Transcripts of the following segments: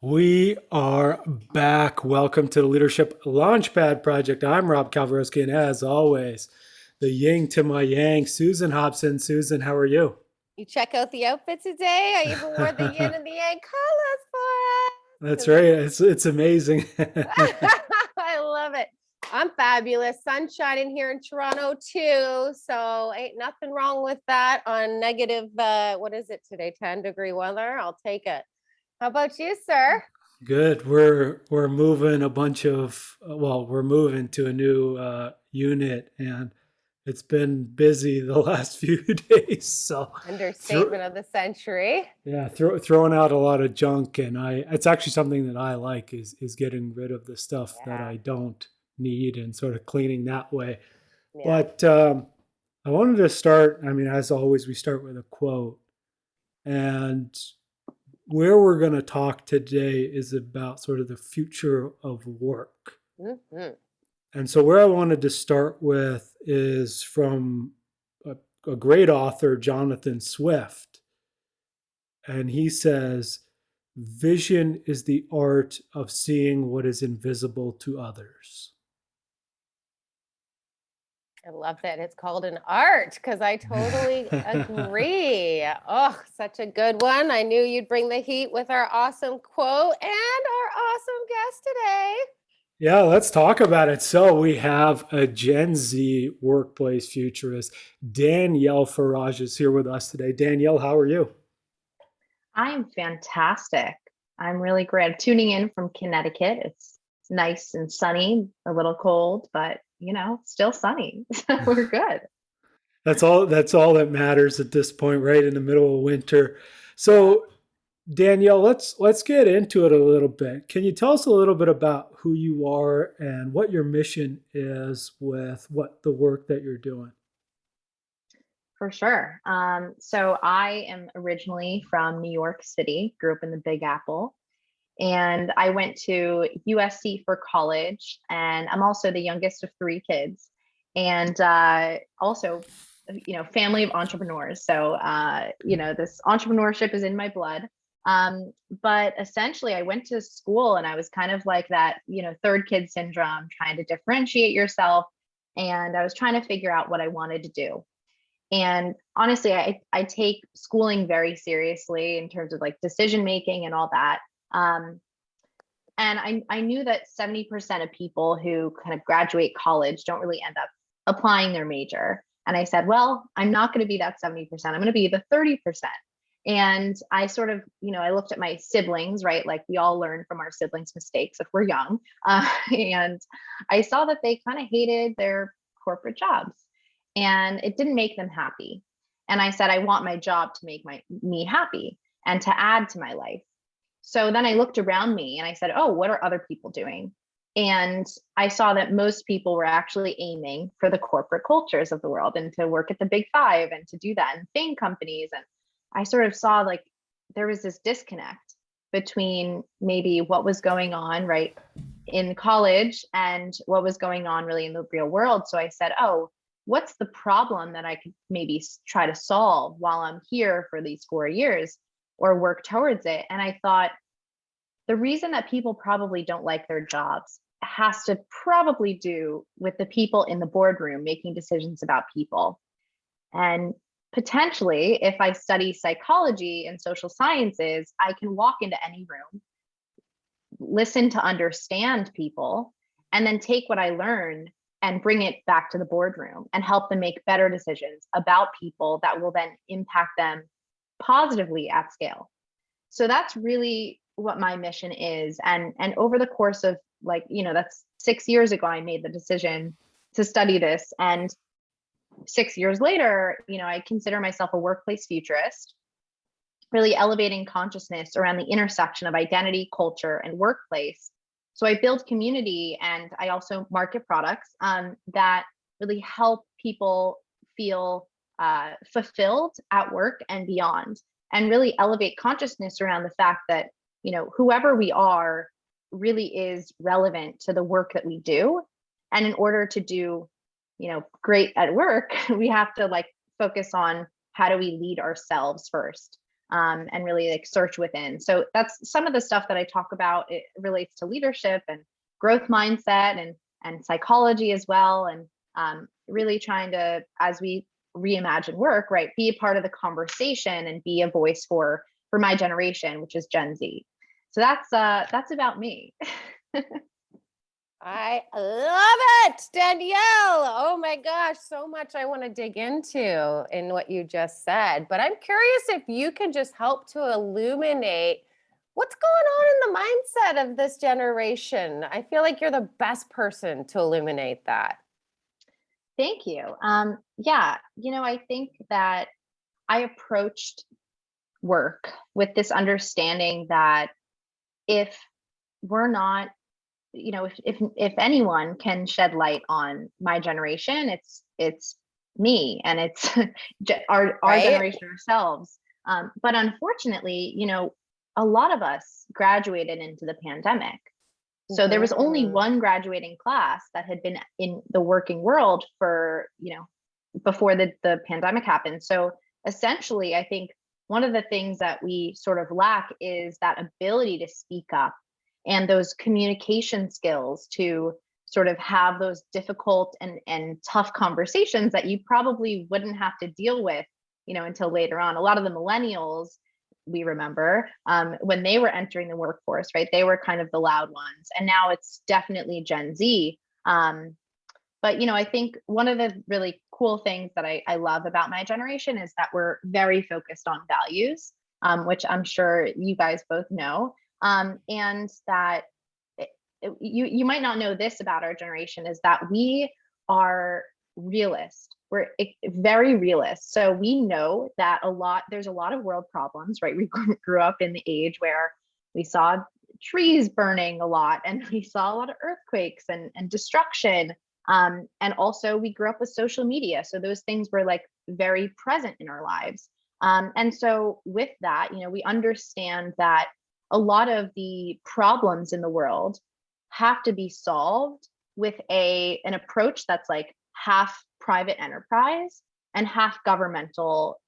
We are back. Welcome to the Leadership Launchpad Project. I'm Rob Kalvarowski, and as always, the yin to my yang, Susan Hobson. Susan, how are you? You check out the outfit today. I even wore the yin and the yang colors That's for us. right. It's amazing. 'Cause I love it. I'm fabulous. Sun shining here in Toronto too. So ain't nothing wrong with that on negative, what is it today? 10-degree weather. I'll take it. How about you, sir? Good. We're moving a bunch of we're moving to a new unit, and it's been busy the last few days. So, through Understatement of the century. yeah, throwing out a lot of junk, and it's actually something that I like is getting rid of the stuff that Yeah. I don't need and sort of cleaning that way. Yeah. But I wanted to start. I mean, as always, we start with a quote, and where we're going to talk today is about sort of the future of work. Hmm. And so, where I wanted to start with is from a, a great author, Jonathan Swift. And he says, vision is the art of seeing what is invisible to others. I love that it's called an art because I totally agree. Oh, such a good one. I knew you'd bring the heat with our awesome quote and our awesome guest today. Yeah, let's talk about it. So we have a Gen Z workplace futurist. Danielle Farage is here with us today. Danielle, how are you? I am fantastic. I'm really great. I'm tuning in from Connecticut. It's nice and sunny, a little cold, but still sunny. So we're good. That's all that matters at this point, right in the middle of winter. Yeah. So Danielle, let's get into it a little bit. Can you tell us a little bit about who you are and what your mission is with what the work that you're doing? For sure. So I am originally from New York City, grew up in the Big Apple, and I went to USC for college. And I'm also the youngest of three kids, and also, family of entrepreneurs. So, this entrepreneurship is in my blood. But essentially, I went to school, and I was kind of like that, third kid syndrome, trying to differentiate yourself, and I was trying to figure out what I wanted to do. And honestly, I take schooling very seriously in terms of like decision making and all that. Um, and I knew that 70% of people who kind of graduate college don't really end up applying their major. And I said, well, I'm not going to be that 70%. I'm going to be the 30%. And I sort of, I looked at my siblings, right? Like we all learn from our siblings' mistakes if we're young. And I saw that they kind of hated their corporate jobs and it didn't make them happy. And I said, I want my job to make me happy and to add to my life. So then I looked around me and I said, oh, what are other people doing? And I saw that most people were actually aiming for the corporate cultures of the world and to work at the big five and to do that in FANG companies. And I sort of saw like there was this disconnect between maybe what was going on right in college and what was going on really in the real world. So I said, oh, what's the problem that I could maybe try to solve while I'm here for these 4 years or work towards it? And I thought the reason that people probably don't like their jobs has to probably do with the people in the boardroom making decisions about people. And potentially, if I study psychology and social sciences, I can walk into any room, listen to understand people, and then take what I learned and bring it back to the boardroom and help them make better decisions about people that will then impact them positively at scale. So that's really what my mission is. And over the course of like, that's 6 years ago, I made the decision to study this. And 6 years later, I consider myself a workplace futurist, really elevating consciousness around the intersection of identity, culture, and workplace. So I build community and I also market products that really help people feel fulfilled at work and beyond, and really elevate consciousness around the fact that, whoever we are really is relevant to the work that we do. And in order to do, great at work, we have to like focus on how do we lead ourselves first. and really like search within. So that's some of the stuff that I talk about. It relates to leadership and growth mindset and psychology as well. And really trying to, as we reimagine work, right, be a part of the conversation and be a voice for my generation, which is Gen Z. So that's about me. I love it, Danielle. Oh my gosh, so much I want to dig into in what you just said. But I'm curious if you can just help to illuminate what's going on in the mindset of this generation. I feel like you're the best person to illuminate that. Thank you. Yeah, I think that I approached work with this understanding that if we're not, if anyone can shed light on my generation, it's me, and it's our Right? generation ourselves. But unfortunately, a lot of us graduated into the pandemic. So there was only one graduating class that had been in the working world for, before the pandemic happened. So essentially, I think one of the things that we sort of lack is that ability to speak up and those communication skills to sort of have those difficult and tough conversations that you probably wouldn't have to deal with, until later on. A lot of the millennials, we remember, when they were entering the workforce, right? They were kind of the loud ones, and now it's definitely Gen Z. But I think one of the really cool things that I love about my generation is that we're very focused on values, which I'm sure you guys both know, and that you might not know this about our generation, is that we are realist. We're very realist. So we know that there's a lot of world problems, right? We grew up in the age where we saw trees burning a lot, and we saw a lot of earthquakes and destruction. And also we grew up with social media. So those things were like very present in our lives. And so with that, we understand that a lot of the problems in the world have to be solved with an approach that's like half private enterprise and half governmental,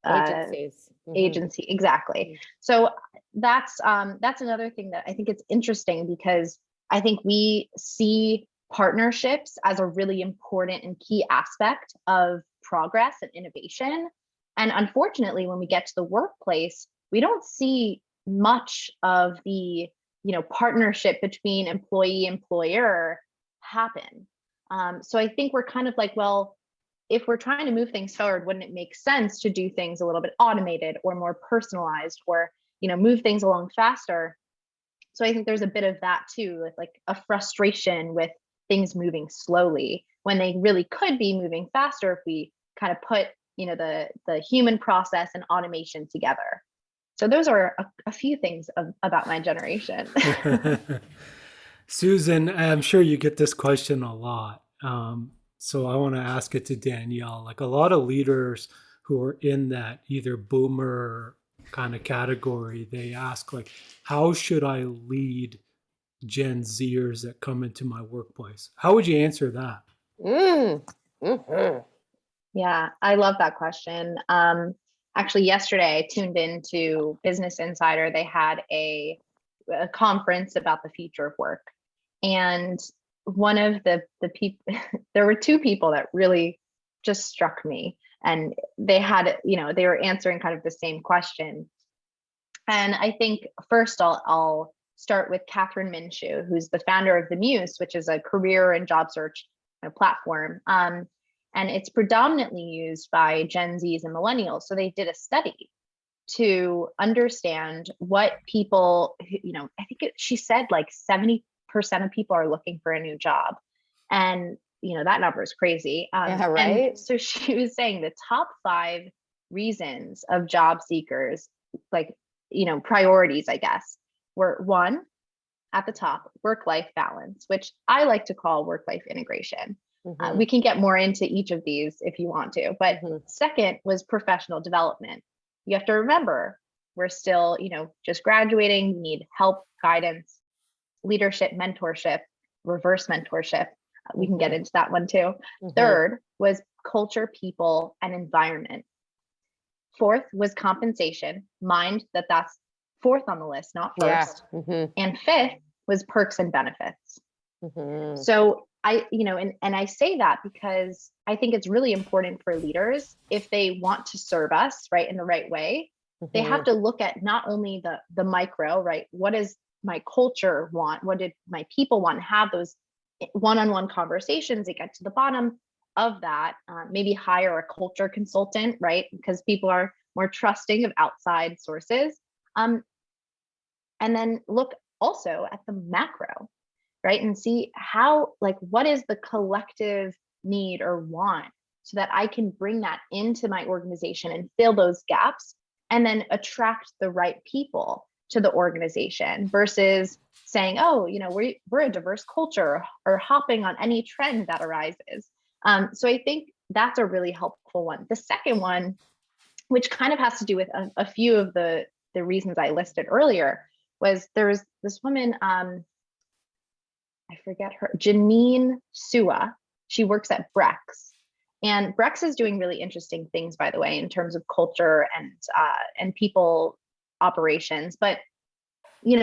Agencies. agency. Exactly. So that's another thing that I think it's interesting, because I think we see partnerships as a really important and key aspect of progress and innovation. And unfortunately, when we get to the workplace, we don't see much of the partnership between employee employer happen. So I think we're kind of like, well, if we're trying to move things forward, wouldn't it make sense to do things a little bit automated or more personalized, or move things along faster? So I think there's a bit of that too, with like a frustration with things moving slowly when they really could be moving faster if we kind of put the human process and automation together. So those are a few things about my generation. Susan, I'm sure you get this question a lot. So I want to ask it to Danielle. Like a lot of leaders who are in that either boomer kind of category, they ask like, how should I lead Gen Zers that come into my workplace? How would you answer that? Yeah, I love that question. Actually, yesterday I tuned into Business Insider. They had a conference about the future of work. And one of the people, there were two people that really just struck me. And they had, they were answering kind of the same question. And I think first I'll start with Catherine Minshew, who's the founder of the Muse, which is a career and job search platform. And it's predominantly used by Gen Zs and millennials. So they did a study to understand what people, I think she said like 70% of people are looking for a new job. And, that number is crazy. Yeah, right. And so she was saying the top 5 reasons of job seekers, like, priorities, I guess, were 1, at the top, work-life balance, which I like to call work-life integration. We can get more into each of these if you want to. But second was professional development. You have to remember, we're still, just graduating. We need help, guidance, leadership, mentorship, reverse mentorship. We can get into that one too. Third was culture, people, and environment. Fourth was compensation. Mind that that's fourth on the list, not Yeah. first. Mhm. And fifth was perks and benefits. Mhm. So and I say that because I think it's really important for leaders, if they want to serve us, right, in the right way, they have to look at not only the micro, right? What does my culture want? What did my people want? Have those one-on-one conversations that get to the bottom of that. Maybe hire a culture consultant, right? Because people are more trusting of outside sources. And then look also at the macro, right? And see how, like, what is the collective need or want, so that I can bring that into my organization and fill those gaps, and then attract the right people to the organization versus saying, oh, we're a diverse culture, or hopping on any trend that arises. So I think that's a really helpful one. The second one, which kind of has to do with a few of the reasons I listed earlier, was there was this woman, I forget her, Janine Sua. She works at Brex. And Brex is doing really interesting things, by the way, in terms of culture and people operations. But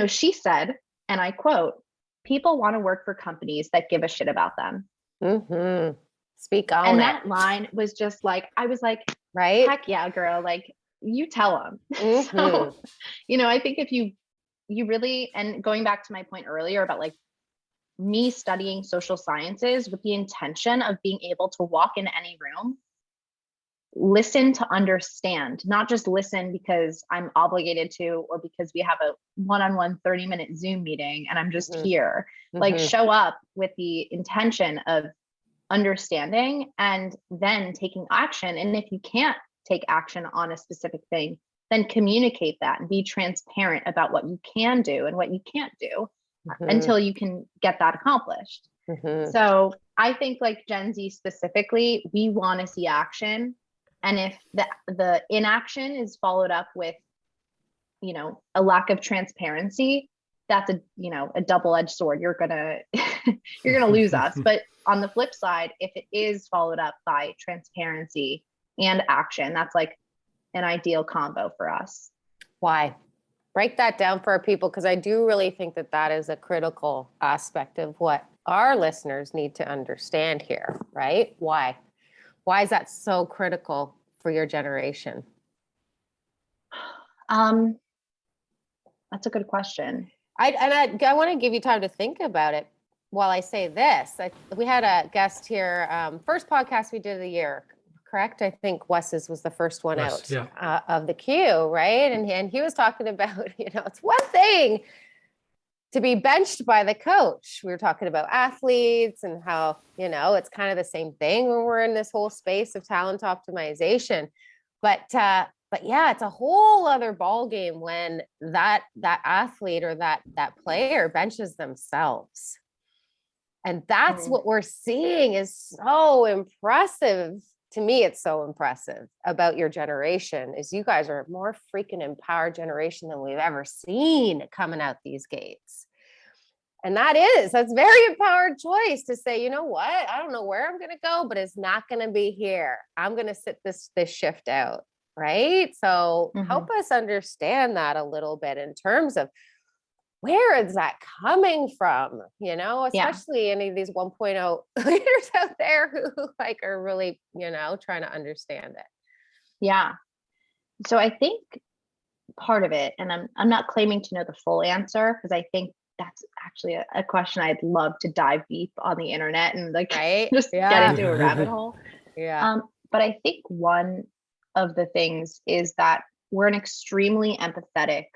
she said, and I quote, "People want to work for companies that give a shit about them." Mhm. Speak on And it. that line was just like, I was like, Right? heck yeah, girl, like, you tell them. Mhm. So, I think if you really, and going back to my point earlier about like me studying social sciences with the intention of being able to walk in any room, listen to understand, not just listen because I'm obligated to, or because we have a one-on-one 30-minute Zoom meeting and I'm just here. Like, show up with the intention of understanding and then taking action. And if you can't take action on a specific thing, then communicate that and be transparent about what you can do and what you can't do until you can get that accomplished. So I think, like, Gen Z specifically, we want to see action. And if the inaction is followed up with, a lack of transparency, that's a double-edged sword. You're gonna lose us. But on the flip side, if it is followed up by transparency and action, that's like an ideal combo for us. Why? Break that down for our people, because I do really think that that is a critical aspect of what our listeners need to understand here, right? Why? Why is that so critical for your generation? That's a good question. I want to give you time to think about it while I say this. We had a guest here, first podcast we did of the year, correct? I think Wes's was the first one Wes, out yeah. of the queue, right? And he was talking about, it's one thing to be benched by the coach. We were talking about athletes and how, it's kind of the same thing when we're in this whole space of talent optimization. But yeah, it's a whole other ballgame when that athlete or that player benches themselves. And that's what we're seeing is so impressive. To me, it's so impressive about your generation is you guys are a more freaking empowered generation than we've ever seen coming out these gates. And that's very empowered choice to say, you know what, I don't know where I'm going to go, but it's not going to be here. I'm going to sit this shift out. Right. So help us understand that a little bit in terms of where is that coming from, especially any of these 1.0 leaders out there who are really, trying to understand it. Yeah. So I think part of it, and I'm not claiming to know the full answer, because I think that's actually a question I'd love to dive deep on the internet and just get into a rabbit hole. Yeah. But I think one of the things is that we're an extremely empathetic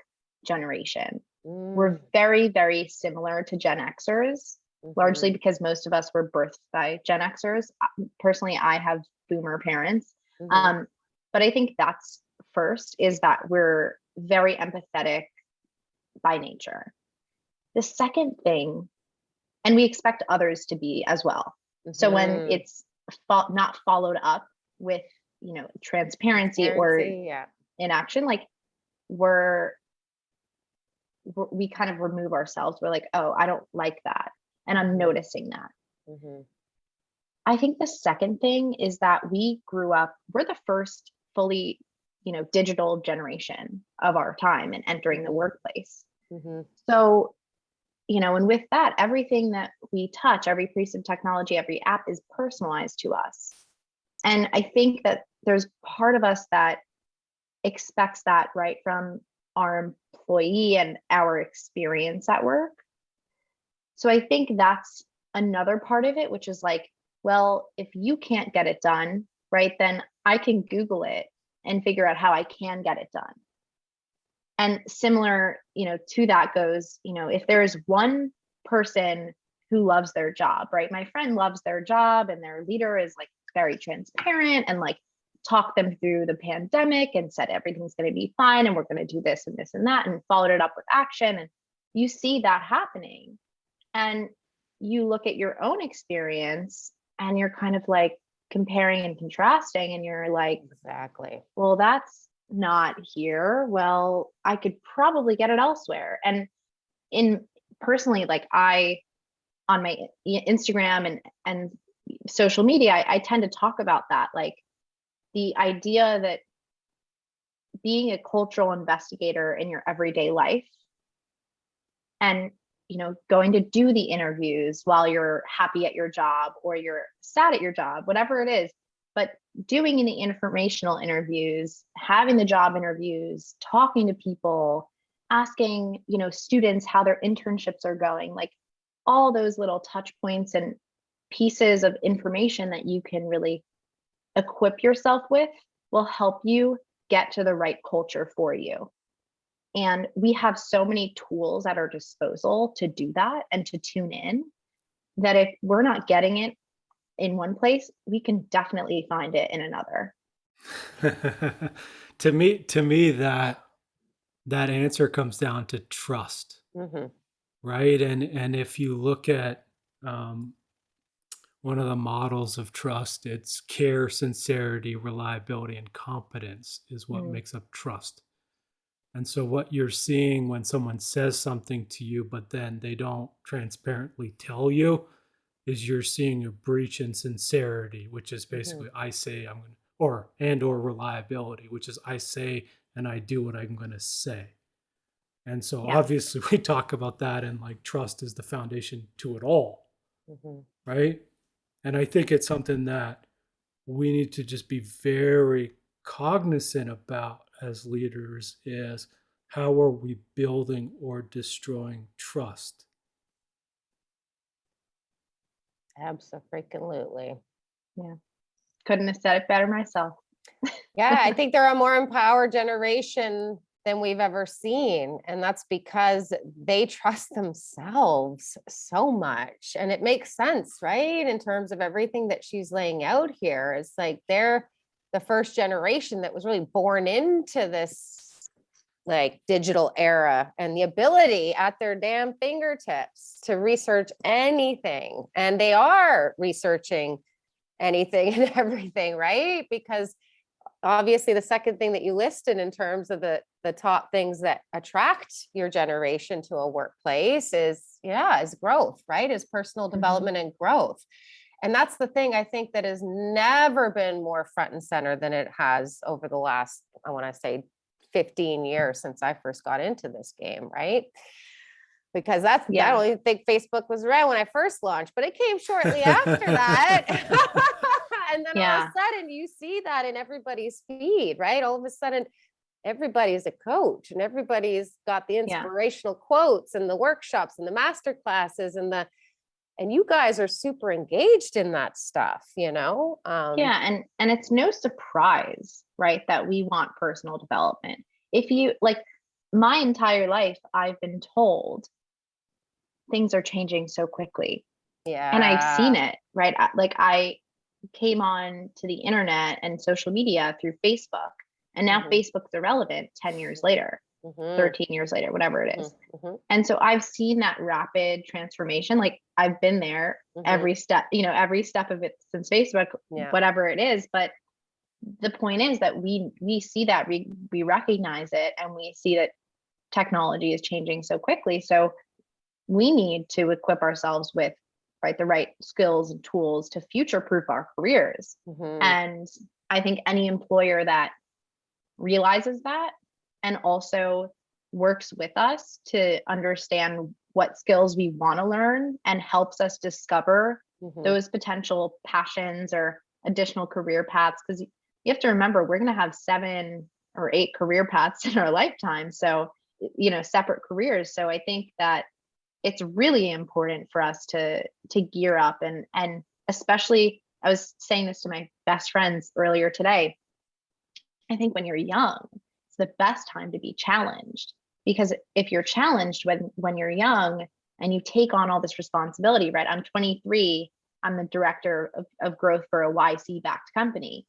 generation. We're very, very similar to Gen Xers, largely because most of us were birthed by Gen Xers. Personally, I have boomer parents. But I think that's first, is that we're very empathetic by nature. The second thing, and we expect others to be as well. So when it's not followed up with, transparency or inaction, like we kind of remove ourselves. We're like, oh, I don't like that. And I'm noticing that. I think the second thing is that we're the first fully digital generation of our time and entering the workplace. Mm-hmm. So, and with that, everything that we touch, every piece of technology, every app is personalized to us. And I think that there's part of us that expects that right from our employee and our experience at work. So I think that's another part of it, which is like, well, if you can't get it done, right, then I can Google it and figure out how I can get it done. And similar, to that goes, if there is one person who loves their job, right? My friend loves their job and their leader is like very transparent and like talked them through the pandemic and said everything's going to be fine and we're going to do this and this and that and followed it up with action. And you see that happening. And you look at your own experience and you're kind of like comparing and contrasting and you're like, Exactly. well, that's not here. Well, I could probably get it elsewhere. And personally, like on my Instagram and social media, I tend to talk about that, like the idea that being a cultural investigator in your everyday life and going to do the interviews while you're happy at your job or you're sad at your job, whatever it is, but doing the informational interviews, having the job interviews, talking to people, asking, students how their internships are going, like all those little touch points and pieces of information that you can really equip yourself with will help you get to the right culture for you. And we have so many tools at our disposal to do that and to tune in that if we're not getting it in one place, we can definitely find it in another. To me, that answer comes down to trust, Mm-hmm. right? And if you look at one of the models of trust, it's care, sincerity, reliability, and competence is what makes up trust. And so what you're seeing when someone says something to you, but then they don't transparently tell you, is you're seeing a breach in sincerity, which is basically I say I'm going to, or reliability, which is I say and I do what I'm going to say. And so obviously we talk about that and like trust is the foundation to it all, right? And I think it's something that we need to just be very cognizant about as leaders is how are we building or destroying trust? Absolutely. Yeah. Couldn't have said it better myself. Yeah, I think they're a more empowered generation than we've ever seen. And that's because they trust themselves so much. And it makes sense, right? In terms of everything that she's laying out here. It's like they're the first generation that was really born into this like digital era and the ability at their damn fingertips to research anything. And they are researching anything and everything, right? Because obviously the second thing that you listed in terms of the top things that attract your generation to a workplace is growth, right? Is personal development and growth. And that's the thing I think that has never been more front and center than it has over the last, I want to say 15 years since I first got into this game, right? Because I don't even think Facebook was around when I first launched, but it came shortly after that. And then all of a sudden you see that in everybody's feed, right? All of a sudden everybody's a coach and everybody's got the inspirational quotes and the workshops and the master classes and you guys are super engaged in that stuff, And it's no surprise, right, that we want personal development. If you like my entire life, I've been told things are changing so quickly. Yeah. And I've seen it, right? Like I came on to the internet and social media through Facebook, and now Facebook's irrelevant 10 years later, 13 years later, whatever it is. And so I've seen that rapid transformation. Like I've been there every step of it since Facebook, whatever it is. But the point is that we see that, we recognize it, and we see that technology is changing so quickly. So we need to equip ourselves with the right skills and tools to future-proof our careers. And I think any employer that realizes that and also works with us to understand what skills we want to learn and helps us discover those potential passions or additional career paths. Because you have to remember, we're going to have 7 or 8 career paths in our lifetime. So, separate careers. So I think that it's really important for us to gear up and especially, I was saying this to my best friends earlier today. I think when you're young, it's the best time to be challenged, because if you're challenged when you're young and you take on all this responsibility, right? I'm 23, I'm the director of growth for a YC backed company.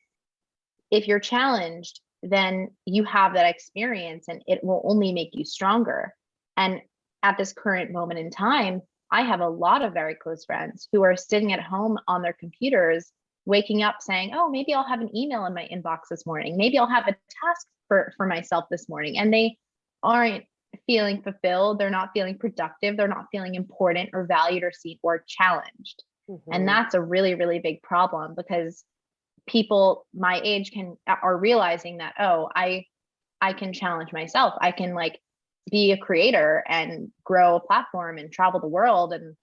If you're challenged, then you have that experience and it will only make you stronger. And at this current moment in time, I have a lot of very close friends who are sitting at home on their computers, waking up saying, oh, maybe I'll have an email in my inbox this morning. Maybe I'll have a task for myself this morning. And they aren't feeling fulfilled. They're not feeling productive. They're not feeling important or valued or seen or challenged. And that's a really, really big problem, because people my age are realizing that, oh, I can challenge myself. I can be a creator and grow a platform and travel the world and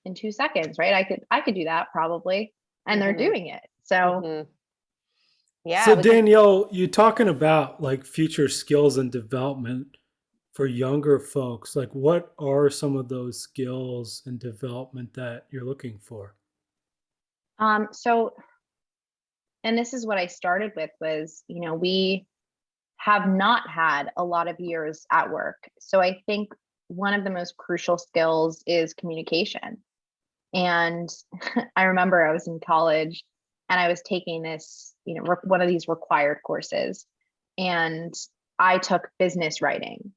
in 2 seconds, right? I could do that probably. And they're doing it. So yeah. So Danielle, you're talking about future skills and development for younger folks. What are some of those skills and development that you're looking for? So, and this is what I started with was, we have not had a lot of years at work. So I think one of the most crucial skills is communication. And I remember I was in college and I was taking this, one of these required courses, and I took business writing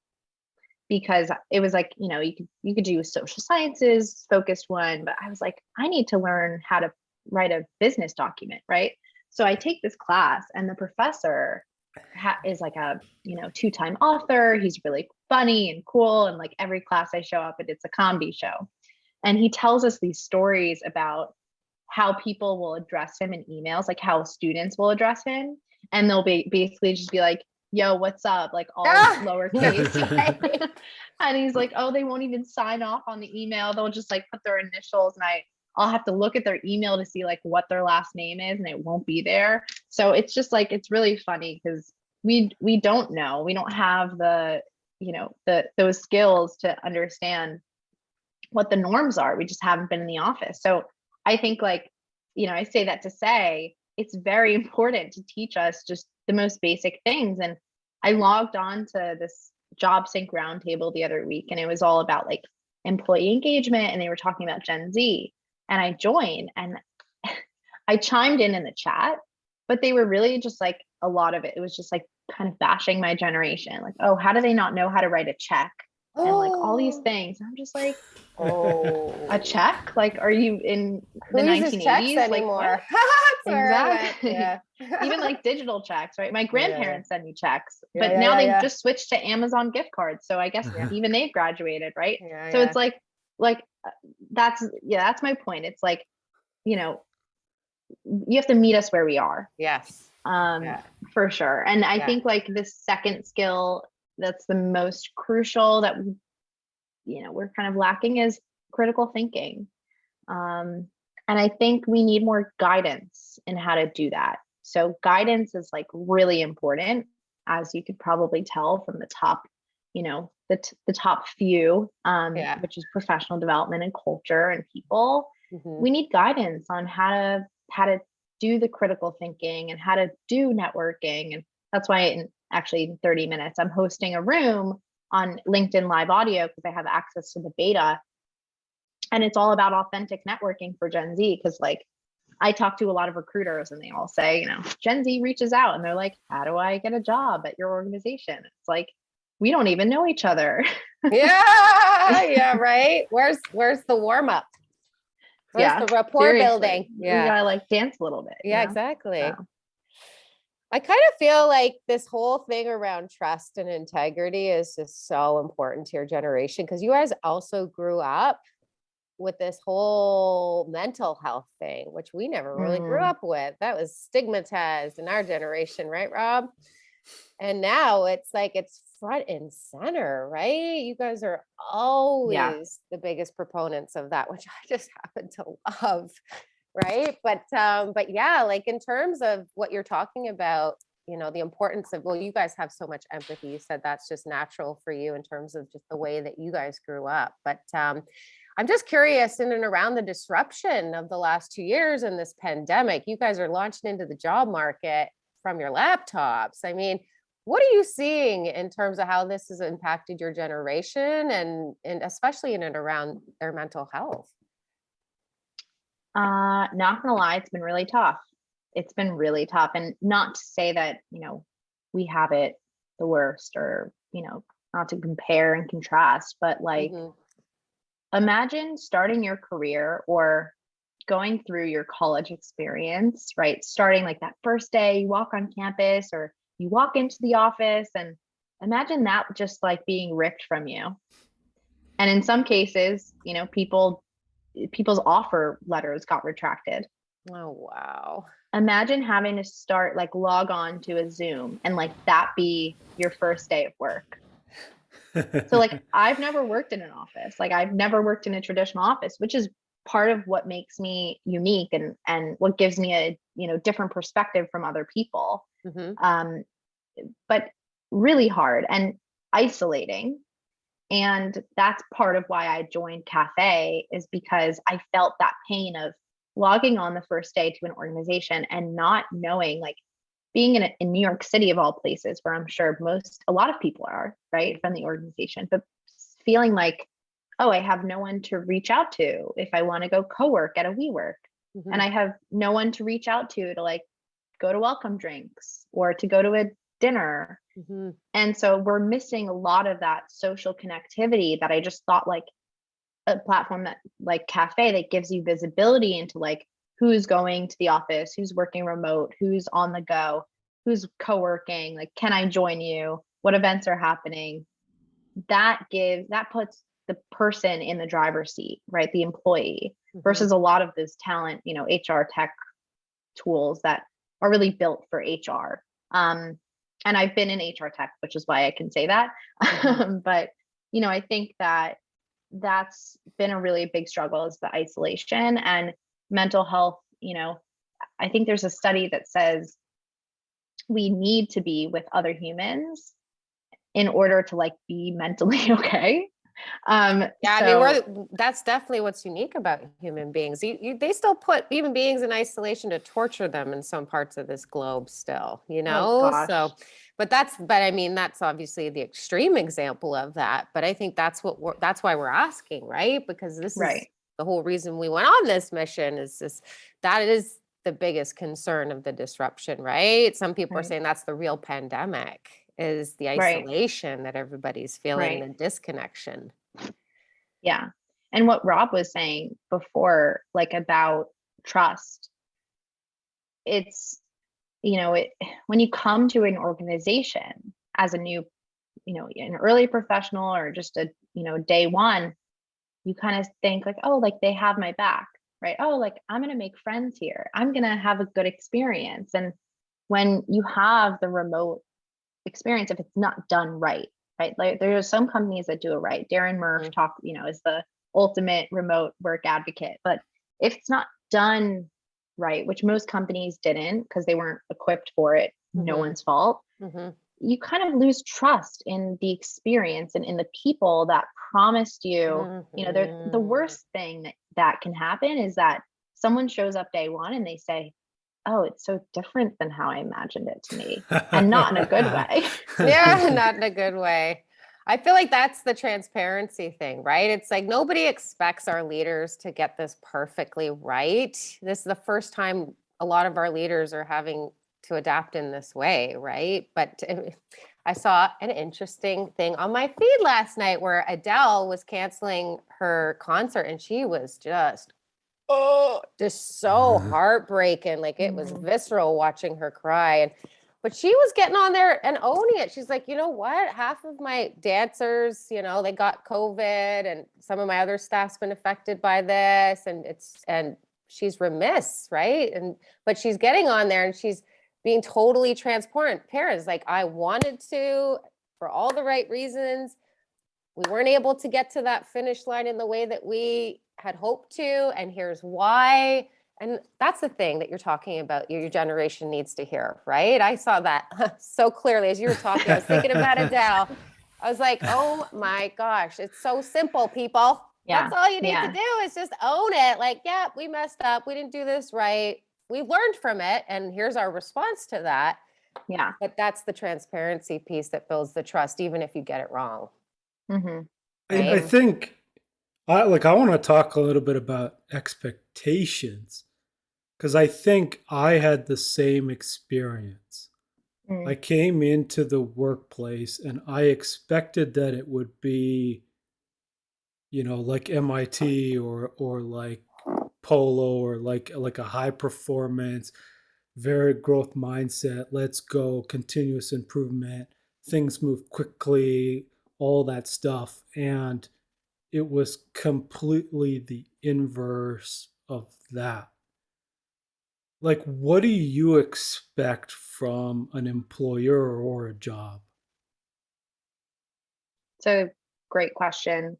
because it was you could do a social sciences focused one, but I was like, I need to learn how to write a business document, right? So I take this class, and the professor is a 2-time author. He's really funny and cool, and every class I show up at, it's a comedy show. And he tells us these stories about how people will address him in emails, how students will address him. And they'll basically just be like, yo, what's up? All lowercase. Right? And he's like, oh, they won't even sign off on the email. They'll just put their initials, and I'll have to look at their email to see what their last name is, and it won't be there. So it's just it's really funny because we don't know. We don't have those skills to understand what the norms are. We just haven't been in the office. So I think I say that to say it's very important to teach us just the most basic things. And I logged on to this job sync roundtable the other week, and it was all about employee engagement, and they were talking about Gen Z. And I joined and I chimed in the chat, but they were really just a lot of it was just kind of bashing my generation. Oh, how do they not know how to write a check? And all these things. And I'm just a check? Are you in the 1980s anymore? Exactly. Yeah. Even digital checks, right? My grandparents send me checks, but Yeah, now they've just switched to Amazon gift cards. So I guess even they've graduated, right? So it's that's my point. It's you have to meet us where we are. Yes. For sure. And I think the second skill that's the most crucial that we're kind of lacking is critical thinking. And I think we need more guidance in how to do that. So guidance is really important, as you could probably tell from the top, the top few, which is professional development and culture and people. We need guidance on how to do the critical thinking and how to do networking. And that's why in 30 minutes, I'm hosting a room on LinkedIn Live Audio because I have access to the beta. And it's all about authentic networking for Gen Z. Because I talk to a lot of recruiters and they all say, Gen Z reaches out and they're like, how do I get a job at your organization? It's we don't even know each other. Yeah, right. Where's the warm up? Where's the rapport building? Yeah. We gotta dance a little bit. Yeah, exactly. So. I kind of feel this whole thing around trust and integrity is just so important to your generation, because you guys also grew up with this whole mental health thing, which we never really grew up with. That was stigmatized in our generation, right, Rob? And now it's like it's front and center, right? You guys are Yeah. always the biggest proponents of that, which I just happen to love, right? But yeah, like in terms of what you're talking about, the importance of, well, you guys have so much empathy. You said that's just natural for you in terms of just the way that you guys grew up. But I'm just curious, in and around the disruption of the last 2 years in this pandemic, you guys are launching into the job market from your laptops. I mean, what are you seeing in terms of how this has impacted your generation and especially in and around their mental health? Not gonna lie, it's been really tough. It's been really tough. And not to say that, we have it the worst or, not to compare and contrast, but like Mhm. imagine starting your career or going through your college experience, right? Starting like that first day, you walk on campus or you walk into the office and imagine that just like being ripped from you. And in some cases, people's offer letters got retracted. Oh, wow. Imagine having to start like log on to a Zoom and like that be your first day of work. So like I've never worked in an office. Like I've never worked in a traditional office, which is part of what makes me unique and what gives me a, different perspective from other people. Mhm. But really hard and isolating. And that's part of why I joined Cafe, is because I felt that pain of logging on the first day to an organization and not knowing, like being in New York City of all places, where I'm sure a lot of people are, right, from the organization, but feeling like, oh, I have no one to reach out to if I want to go co-work at a WeWork. Mhm. And I have no one to reach out to like go to welcome drinks or to go to a dinner. Mhm. And so we're missing a lot of that social connectivity that I just thought like a platform that like Cafe that gives you visibility into like who's going to the office, who's working remote, who's on the go, who's co-working, like can I join you? What events are happening? That puts the person in the driver's seat, right? The employee Mhm. versus a lot of this talent, HR tech tools that are really built for HR. And I've been in HR tech, which is why I can say that. Mhm. But, I think that that's been a really big struggle, is the isolation and mental health. I think there's a study that says we need to be with other humans in order to like be mentally okay. Yeah, I mean, So that's definitely what's unique about human beings. They still put human beings in isolation to torture them in some parts of this globe still, oh So, gosh, but I mean, that's obviously the extreme example of that. But I think that's why we're asking, right? Because this is right, the whole reason we went on this mission that is the biggest concern of the disruption, right? Some people are right, saying that's the real pandemic, is the right, isolation that everybody's feeling, right. the disconnection. Yeah. And what Rob was saying before, like about trust, it's, when you come to an organization as a new, an early professional or just a, day one, you kind of think like, oh, like they have my back, right? Oh, like I'm going to make friends here. I'm going to have a good experience. And when you have the remote experience, if it's not done right, right? Like there are some companies that do it right. Darren Murph is the ultimate remote work advocate. But if it's not done right, which most companies didn't because they weren't equipped for it, no Mhm. one's fault, Mhm. you kind of lose trust in the experience and in the people that promised you, the Mhm. worst thing that can happen is that someone shows up day one and they say, oh, it's so different than how I imagined it to me, and not in a good way. Yeah, not in a good way. I feel like that's the transparency thing, right? It's like nobody expects our leaders to get this perfectly right. This is the first time a lot of our leaders are having to adapt in this way, right? But I saw an interesting thing on my feed last night where Adele was canceling her concert and she was just so heartbreaking. Like it was Mm, visceral watching her cry. But she was getting on there and owning it. She's like, you know what? Half of my dancers, they got COVID, and some of my other staff's been affected by this. And she's remiss, right? But she's getting on there and she's being totally transparent. Parents, like, I wanted to, for all the right reasons. We weren't able to get to that finish line in the way that we had hoped to, and here's why. And that's the thing that you're talking about, your generation needs to hear, right? I saw that so clearly as you were talking. I was thinking about Adele. I was like, oh my gosh, it's so simple, people. Yeah. That's all you need to Yeah. do is just own it. Like, yeah, we messed up. We didn't do this right. We learned from it. And here's our response to that. Yeah. But that's the transparency piece that builds the trust, even if you get it wrong. Mm-hmm. I Right? think I want to talk a little bit about expectations because I think I had the same experience. I Mm. came into the workplace and I expected that it would be, like MIT or like Polo or like a high performance, very growth mindset. Let's go, continuous improvement. Things move quickly, all that stuff. And it was completely the inverse of that. Like, what do you expect from an employer or a job? So great question.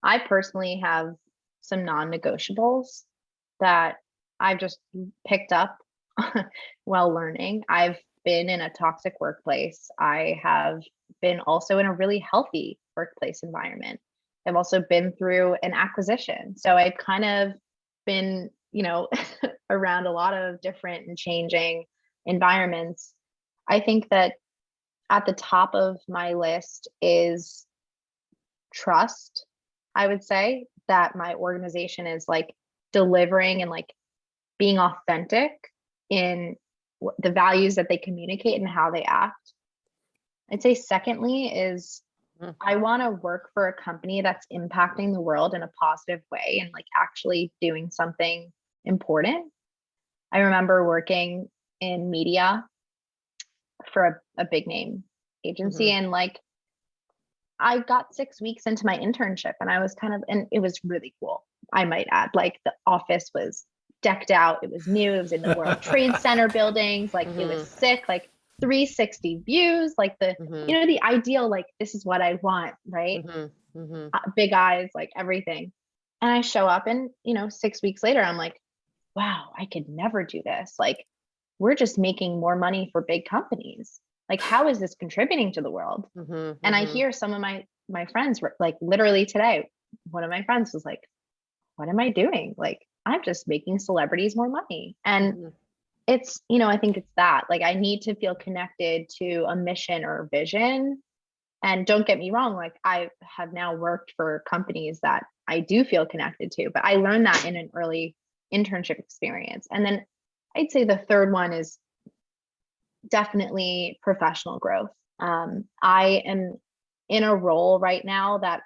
I personally have some non-negotiables that I've just picked up while learning. I've been in a toxic workplace. I have been also in a really healthy workplace environment. I've also been through an acquisition. So I've kind of been, around a lot of different and changing environments. I think that at the top of my list is trust. I would say that my organization is like delivering and like being authentic in the values that they communicate and how they act. I'd say secondly is I want to work for a company that's impacting the world in a positive way and like actually doing something important. I remember working in media for a big name agency, Mhm. and like I got 6 weeks into my internship and I was and it was really cool. I might add, like the office was decked out. It was new. It was in the World Trade Center buildings. Like it was Mhm. sick, like 360 views, like Mhm. the ideal, like this is what I want, right? Mhm. Mhm. Big eyes, like everything. And I show up and, 6 weeks later, I'm like, wow, I could never do this. Like we're just making more money for big companies. Like, how is this contributing to the world? Mhm. And I Mhm. hear some of my friends were like, literally today, one of my friends was like, what am I doing? Like, I'm just making celebrities more money. And Mhm. it's, I think it's that, like, I need to feel connected to a mission or vision. And don't get me wrong, like I have now worked for companies that I do feel connected to, but I learned that in an early internship experience. And then I'd say the third one is definitely professional growth. I am in a role right now that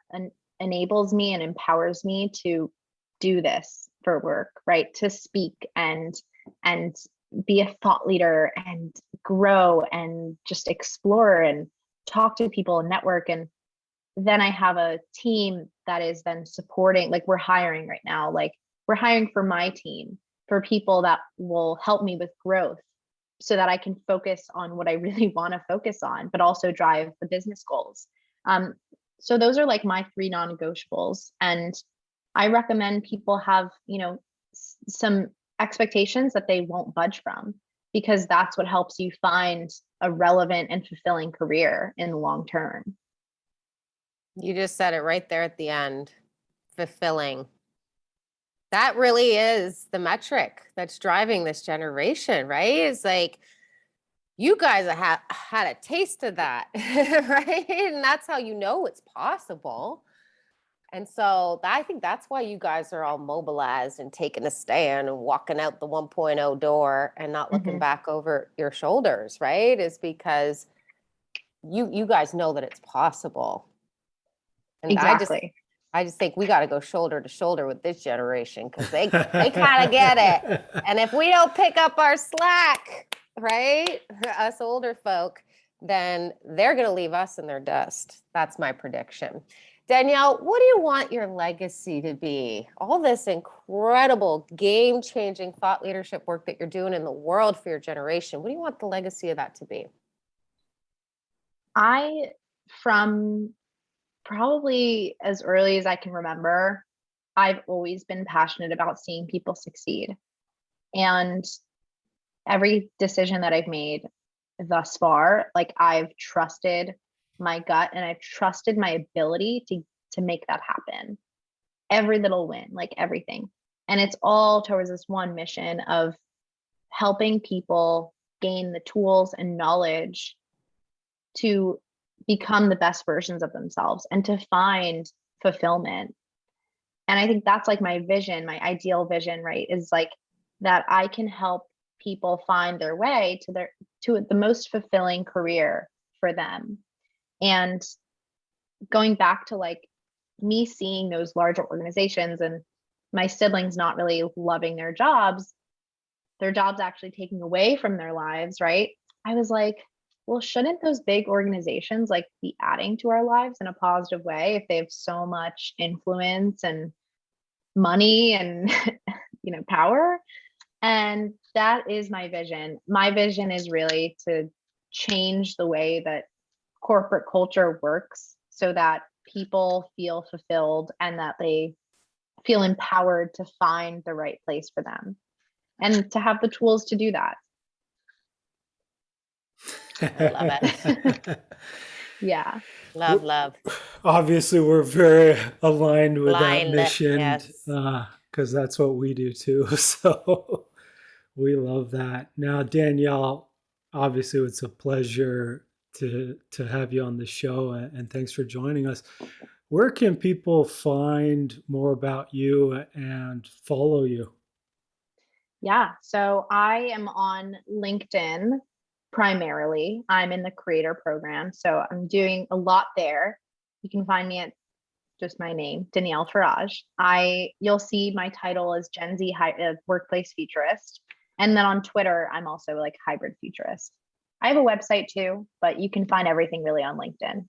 enables me and empowers me to do this for work, right? To speak and be a thought leader and grow and just explore and talk to people and network. And then I have a team that is then supporting, like we're hiring right now, like we're hiring for my team for people that will help me with growth so that I can focus on what I really want to focus on, but also drive the business goals. Um, so those are like my three non-negotiables. And I recommend people have, some expectations that they won't budge from, because that's what helps you find a relevant and fulfilling career in the long term. You just said it right there at the end. Fulfilling. That really is the metric that's driving this generation, right? It's like you guys have had a taste of that, right? And that's how you know it's possible. And so I think that's why you guys are all mobilized and taking a stand and walking out the 1.0 door and not looking Mhm. back over your shoulders, right? Is because you guys know that it's possible. And Exactly. I just think we got to go shoulder to shoulder with this generation because they kind of get it. And if we don't pick up our slack, right, us older folk, then they're going to leave us in their dust. That's my prediction. Danielle, what do you want your legacy to be? All this incredible, game-changing thought leadership work that you're doing in the world for your generation. What do you want the legacy of that to be? From probably as early as I can remember, I've always been passionate about seeing people succeed. And every decision that I've made thus far, like I've trusted my gut and I've trusted my ability to make that happen. Every little win, like everything. And it's all towards this one mission of helping people gain the tools and knowledge to become the best versions of themselves and to find fulfillment. And I think that's like my vision, my ideal vision, right? Is like that I can help people find their way to the most fulfilling career for them. And going back to like me seeing those larger organizations and my siblings not really loving their jobs actually taking away from their lives, right? I was like, well, shouldn't those big organizations like be adding to our lives in a positive way if they have so much influence and money and power? And that is my vision. My vision is really to change the way that corporate culture works so that people feel fulfilled and that they feel empowered to find the right place for them and to have the tools to do that. I love it. Yeah. Love. Obviously, we're very aligned with that Aligned, mission yes. because that's what we do too. So we love that. Now, Danielle, obviously, it's a pleasure to have you on the show, and thanks for joining us. Where can people find more about you and follow you? Yeah. So I am on LinkedIn primarily. I'm in the creator program. So I'm doing a lot there. You can find me at just my name, Danielle Farage. You'll see my title as Gen Z workplace futurist. And then on Twitter, I'm also like hybrid futurist. I have a website too, but you can find everything really on LinkedIn.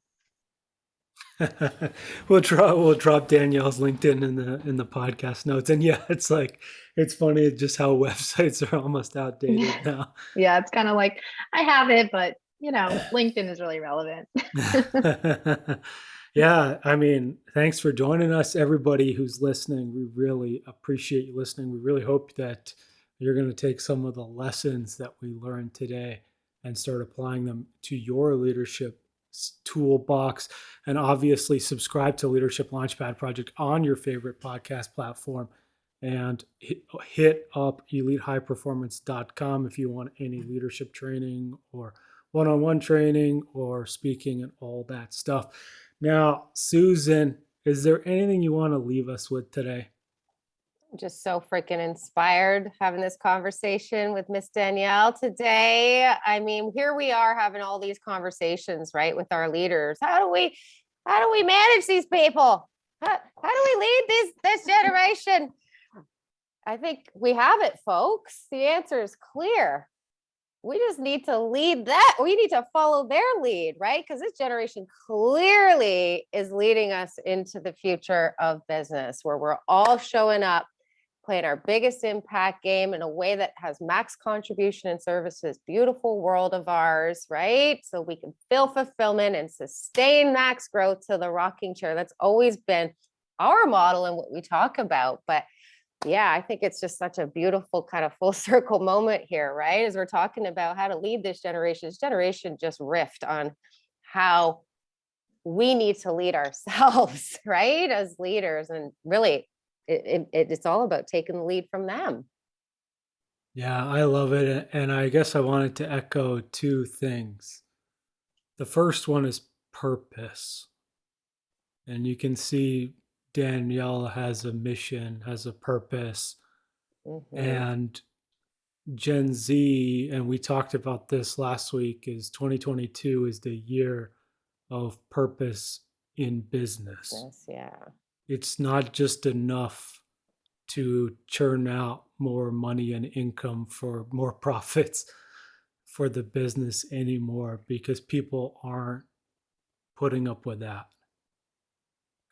We'll drop Danielle's LinkedIn in the podcast notes. And yeah, it's funny just how websites are almost outdated now. Yeah, it's kind of like I have it, but LinkedIn is really relevant. Yeah, I mean, thanks for joining us, everybody who's listening. We really appreciate you listening. We really hope that you're going to take some of the lessons that we learned today and start applying them to your leadership toolbox. And obviously, subscribe to Leadership Launchpad Project on your favorite podcast platform and hit up elitehighperformance.com if you want any leadership training or one-on-one training or speaking and all that stuff. Now, Susan, is there anything you want to leave us with today? I'm just so freaking inspired having this conversation with Miss Danielle today. I mean, here we are having all these conversations, right, with our leaders. How do we manage these people? How do we lead this generation? I think we have it, folks. The answer is clear. We just need to lead that. We need to follow their lead, right? Because this generation clearly is leading us into the future of business where we're all showing up, playing our biggest impact game in a way that has max contribution and service to this beautiful world of ours, right? So we can feel fulfillment and sustain max growth to the rocking chair. That's always been our model and what we talk about. But yeah, I think it's just such a beautiful kind of full circle moment here, right? As we're talking about how to lead this generation just riffed on how we need to lead ourselves, right? As leaders. And really, it's all about taking the lead from them. Yeah, I love it. And I guess I wanted to echo two things. The first one is purpose. And you can see Danielle has a mission, has a purpose. Mm-hmm. And Gen Z, and we talked about this last week, is 2022 is the year of purpose in business. Yes, yeah. It's not just enough to churn out more money and income for more profits for the business anymore because people aren't putting up with that.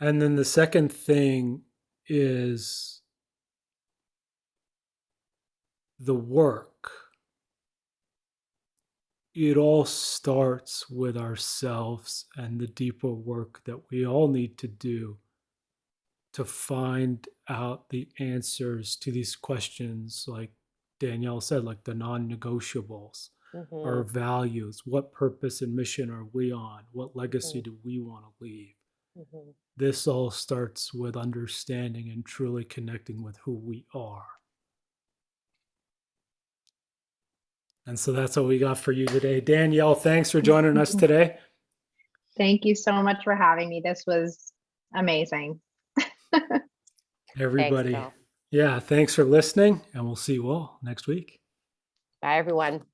And then the second thing is the work. It all starts with ourselves and the deeper work that we all need to do to find out the answers to these questions, like Danielle said, like the non-negotiables, our Mhm, values, what purpose and mission are we on? What legacy mhm, do we want to leave? mhm. This all starts with understanding and truly connecting with who we are. And so that's what we got for you today. Danielle, thanks for joining us today. Thank you so much for having me. This was amazing. Thanks, Everybody, Phil. yeah, thanks for listening, and we'll see you all next week. Bye, everyone.